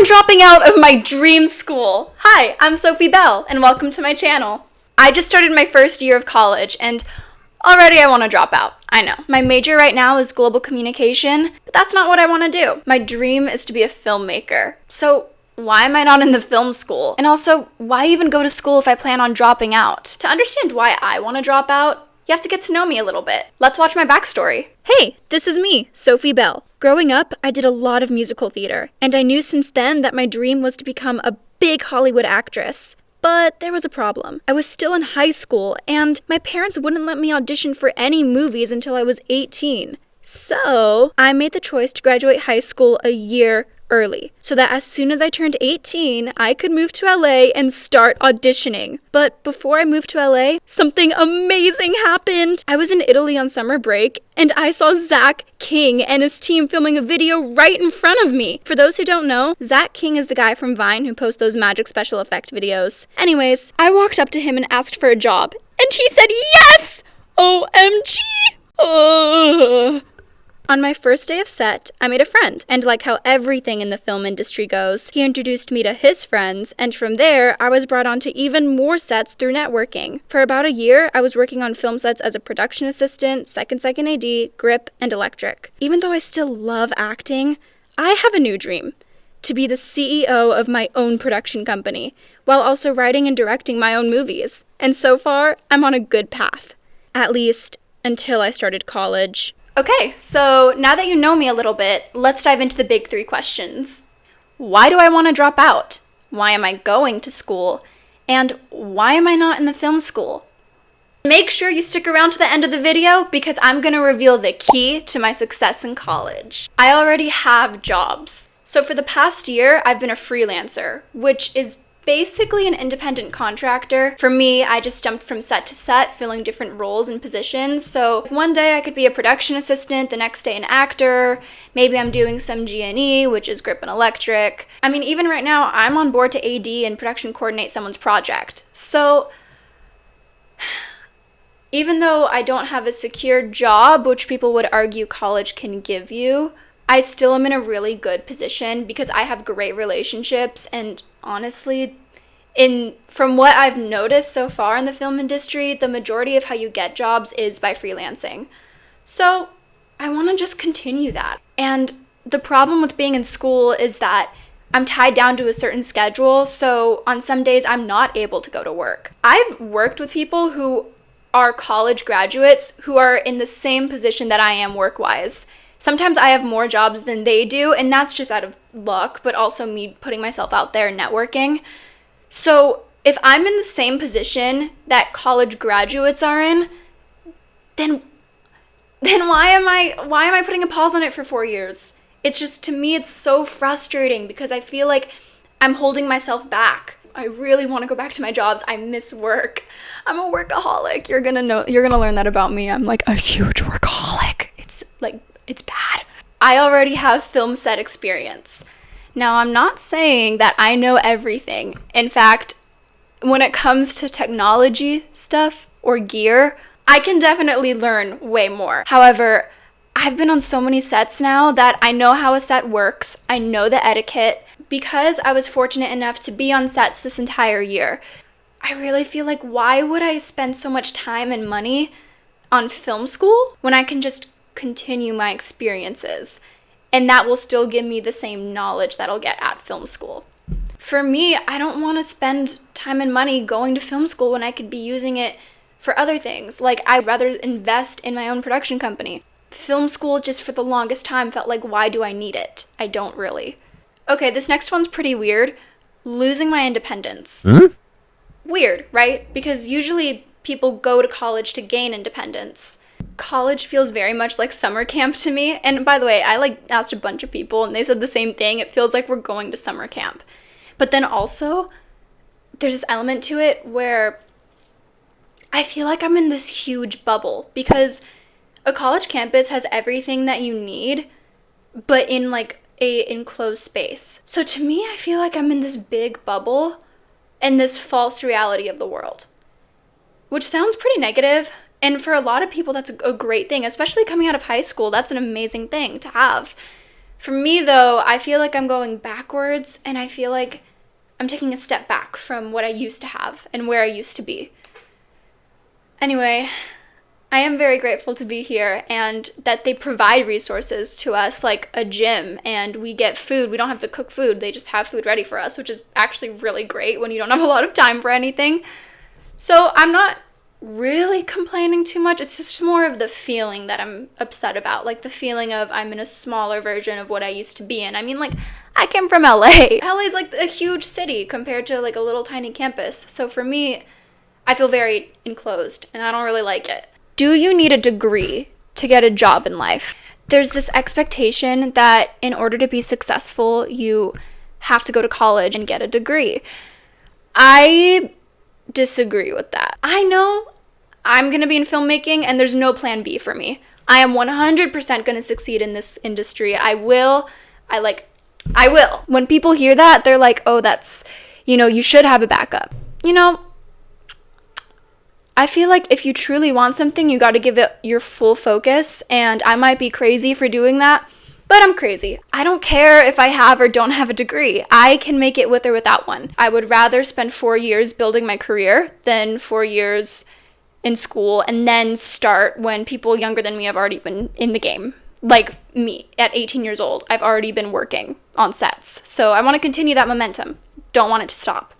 I'm dropping out of my dream school. Hi, I'm Sophie Belle, and welcome to my channel. I just started my first year of college, and already I want to drop out. I know. My major right now is global communication, but that's not what I want to do. My dream is to be a filmmaker. So why am I not in the film school? And also, why even go to school if I plan on dropping out? To understand why I want to drop out, you have to get to know me a little bit. Let's watch my backstory. Hey, this is me, Sophie Belle. Growing up, I did a lot of musical theater, and I knew since then that my dream was to become a big Hollywood actress. But there was a problem. I was still in high school, and my parents wouldn't let me audition for any movies until I was 18. So I made the choice to graduate high school a year early, so that as soon as I turned 18, I could move to LA and start auditioning. But before I moved to LA, something amazing happened. I was in Italy on summer break, and I saw Zach King and his team filming a video right in front of me. For those who don't know, Zach King is the guy from Vine who posts those magic special effect videos. Anyways, I walked up to him and asked for a job, and he said yes! OMG! On my first day of set, I made a friend, and like how everything in the film industry goes, he introduced me to his friends, and from there, I was brought on to even more sets through networking. For about a year, I was working on film sets as a production assistant, second AD, grip, and electric. Even though I still love acting, I have a new dream: to be the CEO of my own production company, while also writing and directing my own movies. And so far, I'm on a good path. At least, until I started college. Okay, so now that you know me a little bit, let's dive into the big three questions. Why do I want to drop out? Why am I going to school? And why am I not in the film school? Make sure you stick around to the end of the video because I'm going to reveal the key to my success in college. I already have jobs. So for the past year, I've been a freelancer, which is basically an independent contractor. For me, I just jumped from set to set, filling different roles and positions. So one day I could be a production assistant, the next day an actor. Maybe I'm doing some G&E, which is grip and electric. I mean, even right now, I'm on board to AD and production coordinate someone's project. So even though I don't have a secure job, which people would argue college can give you, I still am in a really good position because I have great relationships, and honestly, from what I've noticed so far in the film industry, the majority of how you get jobs is by freelancing. So I want to just continue that. And the problem with being in school is that I'm tied down to a certain schedule, so on some days I'm not able to go to work. I've worked with people who are college graduates who are in the same position that I am work-wise. Sometimes I have more jobs than they do, and that's just out of luck, but also me putting myself out there and networking. So if I'm in the same position that college graduates are in, then why am I putting a pause on it for 4 years? It's just, to me, it's so frustrating because I feel like I'm holding myself back. I really want to go back to my jobs. I miss work. I'm a workaholic. You're gonna learn that about me. I'm like a huge workaholic. It's bad. I already have film set experience. Now, I'm not saying that I know everything. In fact, when it comes to technology stuff or gear, I can definitely learn way more. However, I've been on so many sets now that I know how a set works. I know the etiquette. Because I was fortunate enough to be on sets this entire year, I really feel like, why would I spend so much time and money on film school when I can just continue my experiences, and that will still give me the same knowledge that I'll get at film school. For me, I don't want to spend time and money going to film school when I could be using it for other things. Like, I'd rather invest in my own production company. Film school, just for the longest time, felt like, why do I need it? I don't really. Okay, this next one's pretty weird. Losing my independence. Weird, right? Because usually people go to college to gain independence. College feels very much like summer camp to me. And by the way, I asked a bunch of people and they said the same thing. It feels like we're going to summer camp. But then also, there's this element to it where I feel like I'm in this huge bubble because a college campus has everything that you need, but in like a enclosed space. So to me, I feel like I'm in this big bubble and this false reality of the world, which sounds pretty negative. And for a lot of people, that's a great thing, especially coming out of high school. That's an amazing thing to have. For me, though, I feel like I'm going backwards, and I feel like I'm taking a step back from what I used to have and where I used to be. Anyway, I am very grateful to be here and that they provide resources to us like a gym, and we get food. We don't have to cook food. They just have food ready for us, which is actually really great when you don't have a lot of time for anything. So I'm not really complaining too much. It's just more of the feeling that I'm upset about, like the feeling of I'm in a smaller version of what I used to be in. I mean, like, I came from LA. LA is like a huge city compared to like a little tiny campus. So for me, I feel very enclosed and I don't really like it. Do you need a degree to get a job in life? There's this expectation that in order to be successful, you have to go to college and get a degree. I disagree with that. I know I'm going to be in filmmaking and there's no plan B for me. I am 100% going to succeed in this industry. I will. When people hear that, they're like, oh, that's, you should have a backup. I feel like if you truly want something, you got to give it your full focus, and I might be crazy for doing that, but I'm crazy. I don't care if I have or don't have a degree. I can make it with or without one. I would rather spend 4 years building my career than 4 years in school and then start when people younger than me have already been in the game. Like me, at 18 years old, I've already been working on sets. So I want to continue that momentum. Don't want it to stop.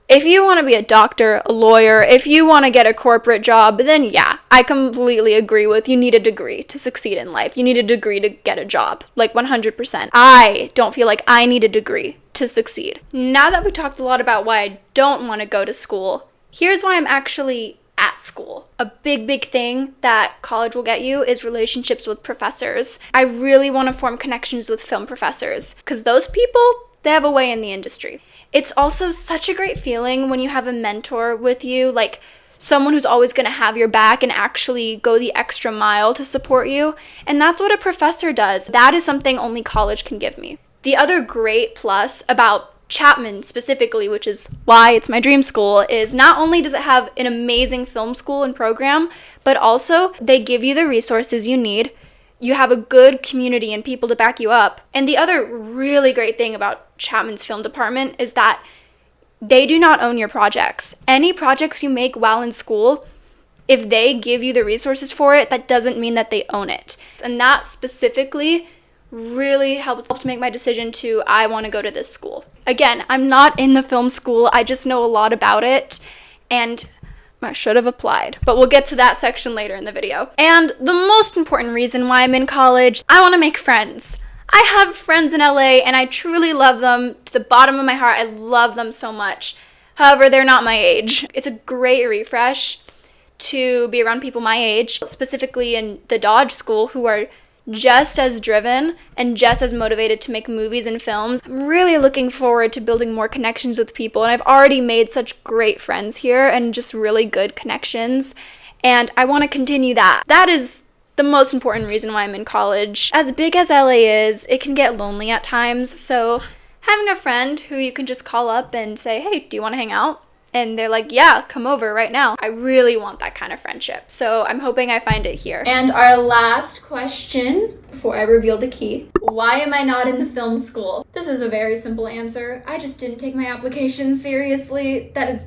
If you want to be a doctor, a lawyer, if you want to get a corporate job, then yeah, I completely agree with you need a degree to succeed in life. You need a degree to get a job, like 100%. I don't feel like I need a degree to succeed. Now that we talked a lot about why I don't want to go to school, here's why I'm actually at school. A big thing that college will get you is relationships with professors. I really want to form connections with film professors because those people, they have a way in the industry. It's also such a great feeling when you have a mentor with you, like someone who's always going to have your back and actually go the extra mile to support you. And that's what a professor does. That is something only college can give me. The other great plus about Chapman specifically, which is why it's my dream school, is not only does it have an amazing film school and program, but also they give you the resources you need. You have a good community and people to back you up. And the other really great thing about Chapman's film department is that they do not own your projects. Any projects you make while in school, if they give you the resources for it, that doesn't mean that they own it. And that specifically really helped make my decision to, I want to go to this school. Again, I'm not in the film school. I just know a lot about it. And I should have applied, but we'll get to that section later in the video. And the most important reason why I'm in college, I want to make friends. I have friends in LA and I truly love them to the bottom of my heart. I love them so much. However, they're not my age. It's a great refresh to be around people my age, specifically in the Dodge School, who are just as driven and just as motivated to make movies and films. I'm really looking forward to building more connections with people, and I've already made such great friends here and just really good connections, and I want to continue that. That is the most important reason why I'm in college. As big as LA is, it can get lonely at times, so having a friend who you can just call up and say, hey, do you want to hang out? And they're like, yeah, come over right now. I really want that kind of friendship. So I'm hoping I find it here. And our last question, before I reveal the key, why am I not in the film school? This is a very simple answer. I just didn't take my application seriously. That is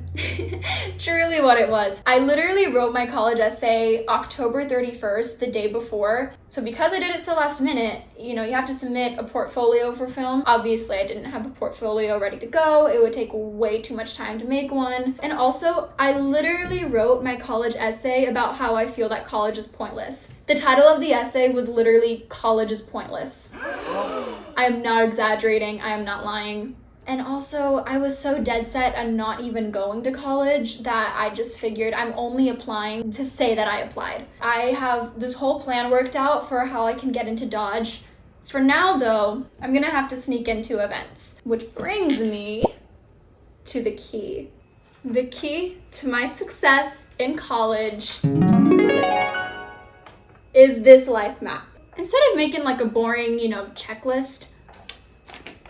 truly what it was. I literally wrote my college essay October 31st, the day before. So because I did it so last minute, you have to submit a portfolio for film. Obviously, I didn't have a portfolio ready to go. It would take way too much time to make one. And also, I literally wrote my college essay about how I feel that college is pointless. The title of the essay was literally College is Pointless. I am not exaggerating. I am not lying. And also, I was so dead set on not even going to college that I just figured I'm only applying to say that I applied. I have this whole plan worked out for how I can get into Dodge. For now, though, I'm gonna have to sneak into events. Which brings me to the key. The key to my success in college is this life map. Instead of making like a boring, checklist,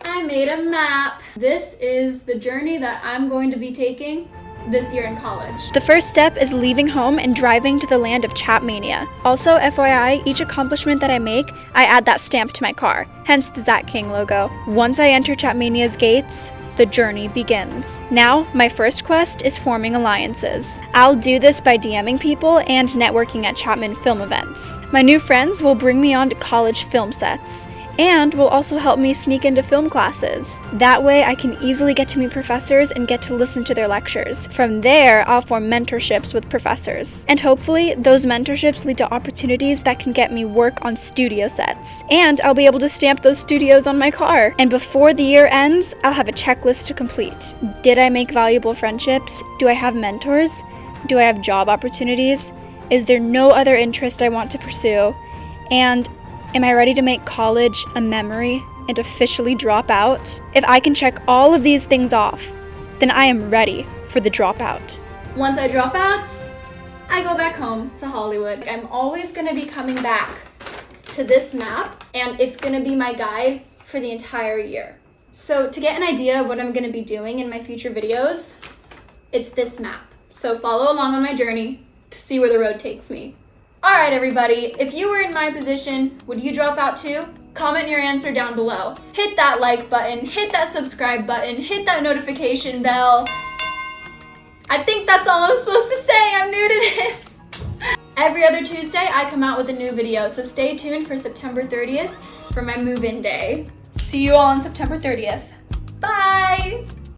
I made a map. This is the journey that I'm going to be taking this year in college. The first step is leaving home and driving to the land of Chatmania. Also, FYI, each accomplishment that I make, I add that stamp to my car, hence the Zach King logo. Once I enter Chatmania's gates, the journey begins. Now, my first quest is forming alliances. I'll do this by DMing people and networking at Chapman film events. My new friends will bring me onto college film sets, and will also help me sneak into film classes. That way I can easily get to meet professors and get to listen to their lectures. From there, I'll form mentorships with professors. And hopefully, those mentorships lead to opportunities that can get me work on studio sets. And I'll be able to stamp those studios on my car. And before the year ends, I'll have a checklist to complete. Did I make valuable friendships? Do I have mentors? Do I have job opportunities? Is there no other interest I want to pursue? And am I ready to make college a memory and officially drop out? If I can check all of these things off, then I am ready for the dropout. Once I drop out, I go back home to Hollywood. I'm always gonna be coming back to this map, and it's gonna be my guide for the entire year. So to get an idea of what I'm gonna be doing in my future videos, it's this map. So follow along on my journey to see where the road takes me. All right, everybody, if you were in my position, would you drop out too? Comment your answer down below. Hit that like button, hit that subscribe button, hit that notification bell. I think that's all I'm supposed to say. I'm new to this. Every other Tuesday, I come out with a new video, so stay tuned for September 30th for my move-in day. See you all on September 30th. Bye!